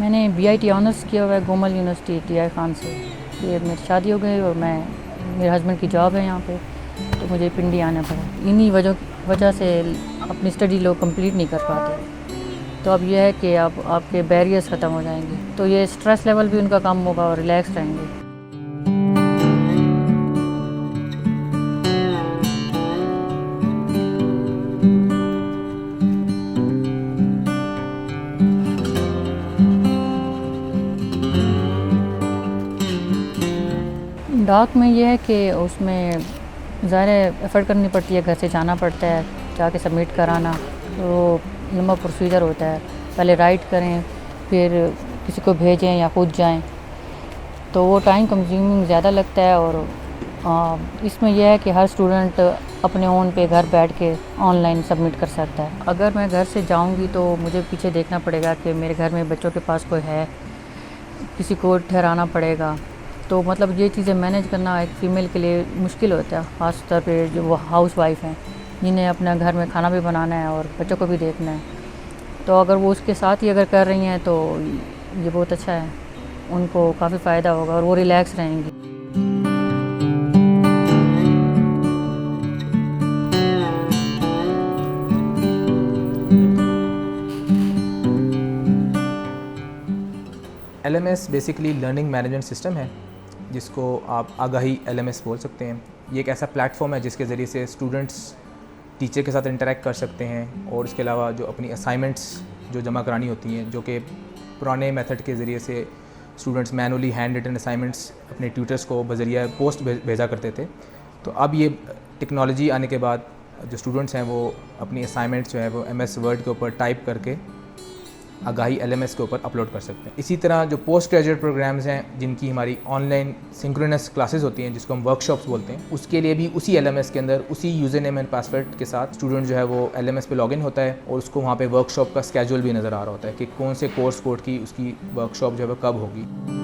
मैंने BIT honours किया हुआ है गोमल यूनिवर्सिटी टीआई खान से। ये मेरी शादी हो गई और मेरे हस्बैंड की जॉब है यहाँ पे, तो मुझे पिंडी आना पड़ा। इन्हीं वजह से अपनी स्टडी लोग कंप्लीट नहीं कर पाते। तो अब यह है कि अब आपके बैरियर्स ख़त्म हो जाएंगे, तो ये स्ट्रेस लेवल भी उनका कम होगा और रिलैक्स रहेंगे। डाक में ये है कि उसमें ज़ाहिर एफ़र्ट करनी पड़ती है, घर से जाना पड़ता है, जाके सबमिट कराना, तो लंबा प्रोसीजर होता है। पहले राइट करें, फिर किसी को भेजें या खुद जाएं, तो वो टाइम कंज्यूमिंग ज़्यादा लगता है। और इसमें यह है कि हर स्टूडेंट अपने ओन पे घर बैठ के ऑनलाइन सबमिट कर सकता है। अगर मैं घर से जाऊंगी तो मुझे पीछे देखना पड़ेगा कि मेरे घर में बच्चों के पास कोई है, किसी को ठहराना पड़ेगा। तो मतलब ये चीज़ें मैनेज करना एक फ़ीमेल के लिए मुश्किल होता है, ख़ास तौर पे जो वो हाउस वाइफ हैं, जिन्हें अपना घर में खाना भी बनाना है और बच्चों को भी देखना है। तो अगर वो उसके साथ ही अगर कर रही हैं तो ये बहुत अच्छा है, उनको काफ़ी फ़ायदा होगा और वो रिलैक्स रहेंगी। LMS basically learning management system है, जिसको आप आगाही LMS बोल सकते हैं। ये एक ऐसा प्लेटफॉर्म है जिसके ज़रिए से स्टूडेंट्स टीचर के साथ इंटरेक्ट कर सकते हैं, और इसके अलावा जो अपनी असाइनमेंट्स जो जमा करानी होती हैं, जो कि पुराने मेथड के ज़रिए से students manually hand written assignments अपने ट्यूटर्स को बज़रिया पोस्ट भेजा करते थे, तो अब ये टेक्नोलॉजी आने के बाद जो स्टूडेंट्स हैं वो अपनी असाइनमेंट्स जो है वो MS वर्ड के ऊपर टाइप करके आगाही LMS के ऊपर अपलोड कर सकते हैं। इसी तरह जो पोस्ट ग्रेजुएट प्रोग्राम्स हैं, जिनकी हमारी ऑनलाइन सिंक्रोनस क्लासेस होती हैं, जिसको हम वर्कशॉप्स बोलते हैं, उसके लिए भी उसी LMS के अंदर उसी यूज़र नेम एंड पासवर्ड के साथ स्टूडेंट जो है वो LMS पे लॉगिन होता है, और उसको वहाँ पे वर्कशॉप का स्केड्यूल भी नज़र आ रहा होता है कि कौन से कोर्स कोड की उसकी वर्कशॉप जो है वो कब होगी।